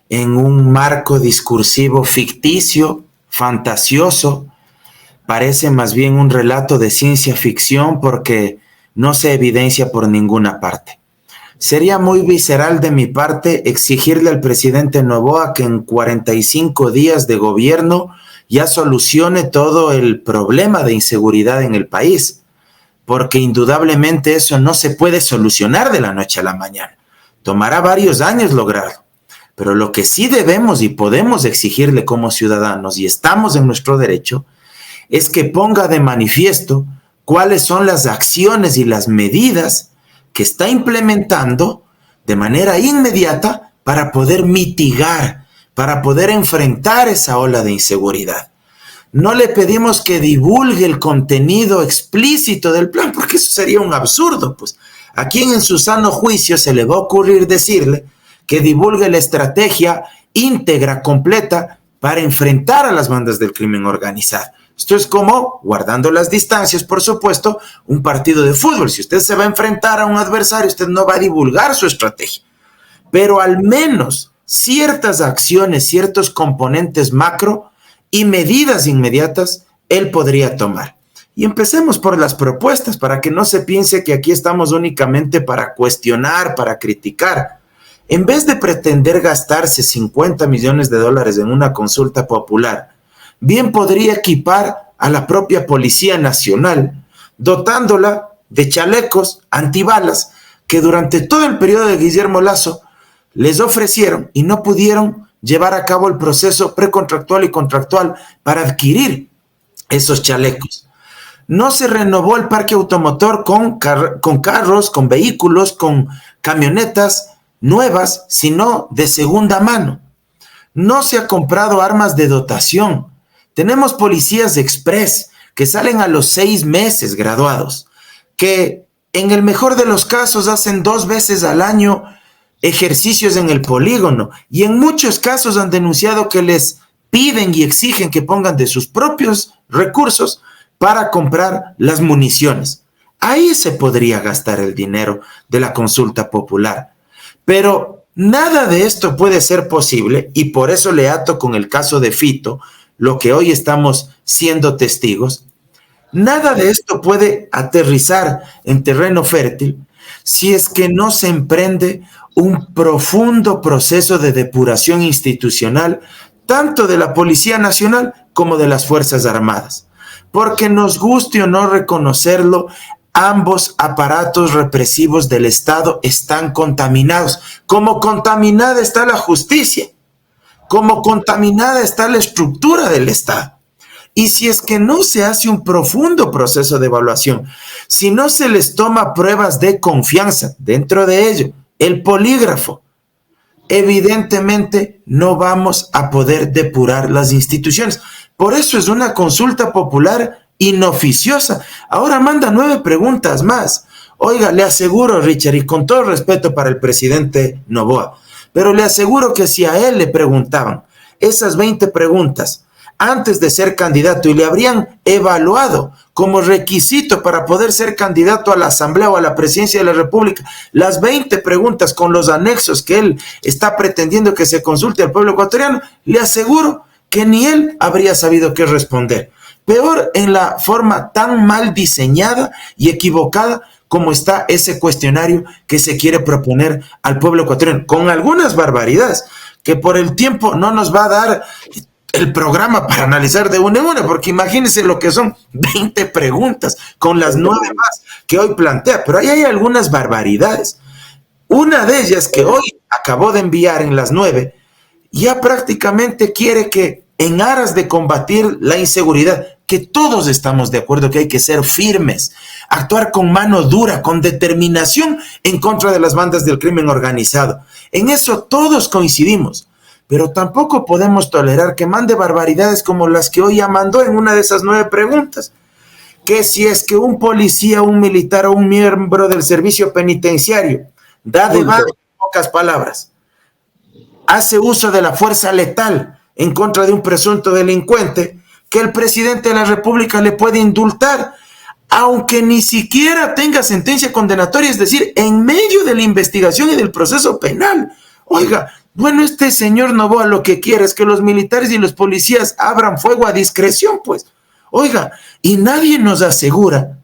en un marco discursivo ficticio, fantasioso. Parece más bien un relato de ciencia ficción porque no se evidencia por ninguna parte. Sería muy visceral de mi parte exigirle al presidente Noboa que en 45 días de gobierno ya solucione todo el problema de inseguridad en el país, porque indudablemente eso no se puede solucionar de la noche a la mañana. Tomará varios años lograrlo. Pero lo que sí debemos y podemos exigirle como ciudadanos, y estamos en nuestro derecho, es que ponga de manifiesto cuáles son las acciones y las medidas que está implementando de manera inmediata para poder mitigar, para poder enfrentar esa ola de inseguridad. No le pedimos que divulgue el contenido explícito del plan, porque eso sería un absurdo, pues. ¿A quién en su sano juicio se le va a ocurrir decirle que divulgue la estrategia íntegra, completa, para enfrentar a las bandas del crimen organizado? Esto es como, guardando las distancias, por supuesto, un partido de fútbol. Si usted se va a enfrentar a un adversario, usted no va a divulgar su estrategia. Pero al menos ciertas acciones, ciertos componentes macro y medidas inmediatas, él podría tomar. Y empecemos por las propuestas, para que no se piense que aquí estamos únicamente para cuestionar, para criticar. En vez de pretender gastarse $50 millones en una consulta popular, bien podría equipar a la propia Policía Nacional, dotándola de chalecos antibalas que durante todo el periodo de Guillermo Lasso les ofrecieron y no pudieron llevar a cabo el proceso precontractual y contractual para adquirir esos chalecos. No se renovó el parque automotor con carros, con vehículos, con camionetas nuevas, sino de segunda mano. No se ha comprado armas de dotación. Tenemos policías express que salen a los 6 meses graduados, que en el mejor de los casos hacen 2 veces al año ejercicios en el polígono, y en muchos casos han denunciado que les piden y exigen que pongan de sus propios recursos para comprar las municiones. Ahí se podría gastar el dinero de la consulta popular. Pero nada de esto puede ser posible, y por eso le ato con el caso de Fito, lo que hoy estamos siendo testigos. Nada de esto puede aterrizar en terreno fértil si es que no se emprende un profundo proceso de depuración institucional, tanto de la Policía Nacional como de las Fuerzas Armadas. Porque nos guste o no reconocerlo, ambos aparatos represivos del Estado están contaminados. Como contaminada está la justicia, como contaminada está la estructura del Estado. Y si es que no se hace un profundo proceso de evaluación, si no se les toma pruebas de confianza, dentro de ello, el polígrafo, evidentemente no vamos a poder depurar las instituciones. Por eso es una consulta popular inoficiosa. Ahora manda 9 preguntas más. Oiga, le aseguro, Richard, y con todo respeto para el presidente Noboa, pero le aseguro que si a él le preguntaban esas 20 preguntas antes de ser candidato y le habrían evaluado como requisito para poder ser candidato a la Asamblea o a la Presidencia de la República, las 20 preguntas con los anexos que él está pretendiendo que se consulte al pueblo ecuatoriano, le aseguro que ni él habría sabido qué responder. Peor en la forma tan mal diseñada y equivocada como está ese cuestionario que se quiere proponer al pueblo ecuatoriano, con algunas barbaridades que por el tiempo no nos va a dar el programa para analizar de una en una, porque imagínense lo que son 20 preguntas con las 9 más que hoy plantea, pero ahí hay algunas barbaridades. Una de ellas que hoy acabó de enviar en las 9, ya prácticamente quiere que en aras de combatir la inseguridad, que todos estamos de acuerdo que hay que ser firmes, actuar con mano dura, con determinación en contra de las bandas del crimen organizado. En eso todos coincidimos. Pero tampoco podemos tolerar que mande barbaridades como las que hoy ya mandó en una de esas 9 preguntas. Que si es que un policía, un militar o un miembro del servicio penitenciario da de baja, en pocas palabras, hace uso de la fuerza letal en contra de un presunto delincuente, que el presidente de la República le puede indultar, aunque ni siquiera tenga sentencia condenatoria, es decir, en medio de la investigación y del proceso penal. Oiga, Bueno, este señor Noboa lo que quiere es que los militares y los policías abran fuego a discreción, pues. Oiga, y nadie nos asegura,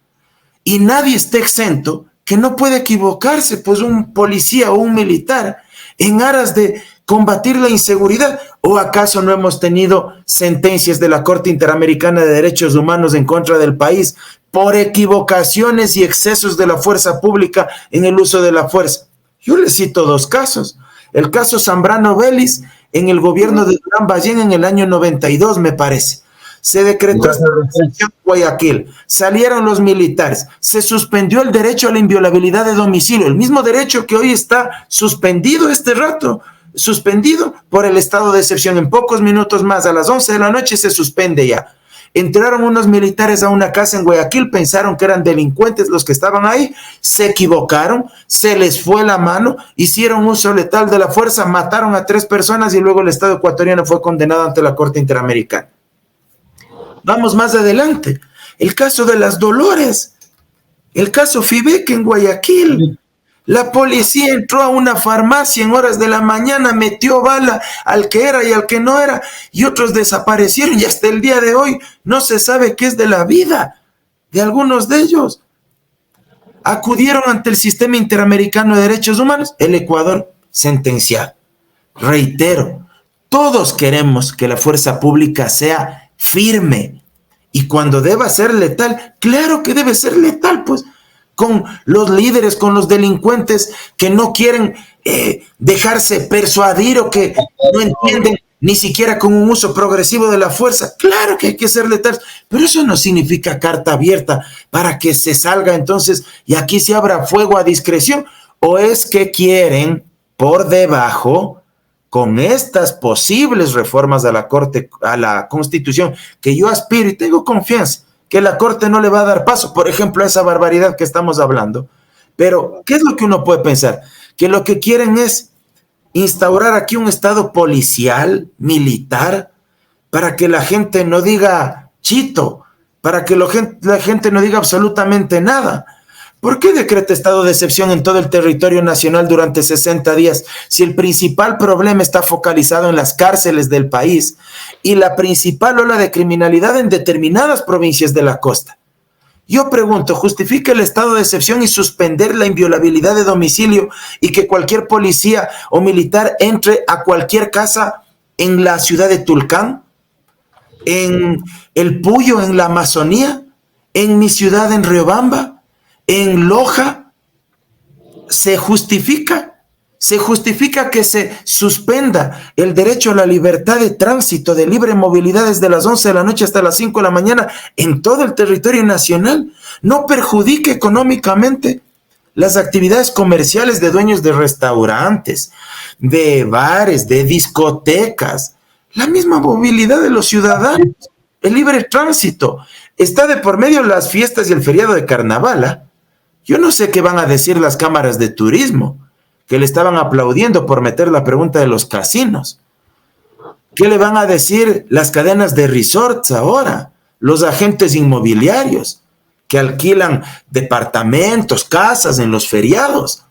y nadie está exento, que no puede equivocarse, pues, un policía o un militar en aras de combatir la inseguridad. ¿O acaso no hemos tenido sentencias de la Corte Interamericana de Derechos Humanos en contra del país por equivocaciones y excesos de la fuerza pública en el uso de la fuerza? Yo les cito dos casos. El caso Zambrano Vélez en el gobierno de Durán Ballén en el año 92, me parece. Se decretó esta excepción en Guayaquil, salieron los militares, se suspendió el derecho a la inviolabilidad de domicilio, el mismo derecho que hoy está suspendido este rato, suspendido por el estado de excepción. En pocos minutos más, a las 11 de la noche, se suspende ya. Entraron unos militares a una casa en Guayaquil, pensaron que eran delincuentes los que estaban ahí, se equivocaron, se les fue la mano, hicieron uso letal de la fuerza, mataron a 3 personas y luego el Estado ecuatoriano fue condenado ante la Corte Interamericana. Vamos más adelante, el caso de las Dolores, el caso Fibeque en Guayaquil. La policía entró a una farmacia en horas de la mañana, metió bala al que era y al que no era, y otros desaparecieron, y hasta el día de hoy no se sabe qué es de la vida de algunos de ellos. Acudieron ante el Sistema Interamericano de Derechos Humanos, el Ecuador sentenciado. Reitero, todos queremos que la fuerza pública sea firme, y cuando deba ser letal, claro que debe ser letal, pues, con los líderes, con los delincuentes que no quieren dejarse persuadir o que no entienden ni siquiera con un uso progresivo de la fuerza. Claro que hay que ser letales, pero eso no significa carta abierta para que se salga entonces y aquí se abra fuego a discreción. ¿O es que quieren por debajo, con estas posibles reformas a la Corte, a la Constitución, que yo aspiro y tengo confianza que la Corte no le va a dar paso, por ejemplo, a esa barbaridad que estamos hablando? Pero, ¿qué es lo que uno puede pensar? Que lo que quieren es instaurar aquí un estado policial, militar, para que la gente no diga chito, para que la gente no diga absolutamente nada. ¿Por qué decreta estado de excepción en todo el territorio nacional durante 60 días si el principal problema está focalizado en las cárceles del país y la principal ola de criminalidad en determinadas provincias de la costa? Yo pregunto, ¿justifica el estado de excepción y suspender la inviolabilidad de domicilio y que cualquier policía o militar entre a cualquier casa en la ciudad de Tulcán, en El Puyo, en la Amazonía, en mi ciudad, en Riobamba, en Loja? ¿Se justifica que se suspenda el derecho a la libertad de tránsito, de libre movilidad desde las 11 de la noche hasta las 5 de la mañana en todo el territorio nacional? ¿No perjudique económicamente las actividades comerciales de dueños de restaurantes, de bares, de discotecas, la misma movilidad de los ciudadanos, el libre tránsito? Está de por medio las fiestas y el feriado de carnaval, ¿eh? Yo no sé qué van a decir las cámaras de turismo, que le estaban aplaudiendo por meter la pregunta de los casinos. ¿Qué le van a decir las cadenas de resorts ahora? Los agentes inmobiliarios que alquilan departamentos, casas en los feriados,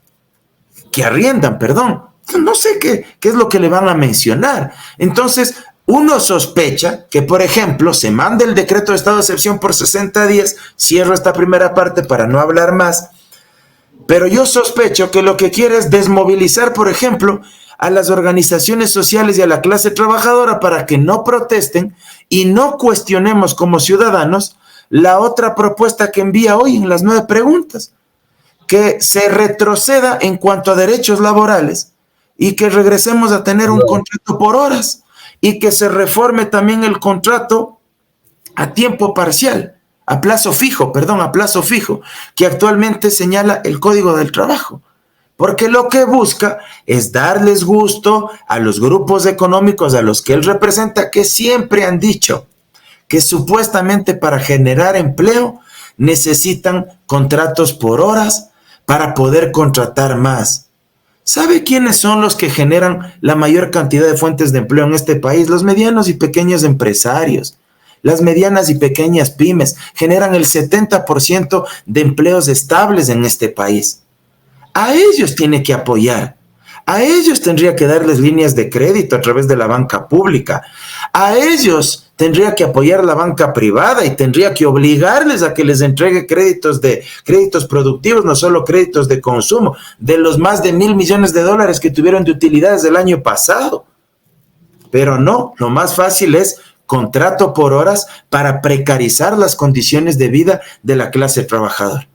que arriendan, perdón. No sé qué es lo que le van a mencionar. Entonces, uno sospecha que, por ejemplo, se manda el decreto de estado de excepción por 60 días, cierro esta primera parte para no hablar más, pero yo sospecho que lo que quiere es desmovilizar, por ejemplo, a las organizaciones sociales y a la clase trabajadora para que no protesten y no cuestionemos como ciudadanos la otra propuesta que envía hoy en las 9 preguntas, que se retroceda en cuanto a derechos laborales y que regresemos a tener un contrato por horas y que se reforme también el contrato a tiempo parcial, a plazo fijo, que actualmente señala el Código del Trabajo, porque lo que busca es darles gusto a los grupos económicos a los que él representa, que siempre han dicho que supuestamente para generar empleo necesitan contratos por horas para poder contratar más. ¿Sabe quiénes son los que generan la mayor cantidad de fuentes de empleo en este país? Los medianos y pequeños empresarios. Las medianas y pequeñas pymes generan el 70% de empleos estables en este país. A ellos tiene que apoyar. A ellos tendría que darles líneas de crédito a través de la banca pública. A ellos tendría que apoyar la banca privada y tendría que obligarles a que les entregue créditos productivos, no solo créditos de consumo, de los más de $1.000 millones que tuvieron de utilidades el año pasado. Pero no, lo más fácil es contrato por horas para precarizar las condiciones de vida de la clase trabajadora.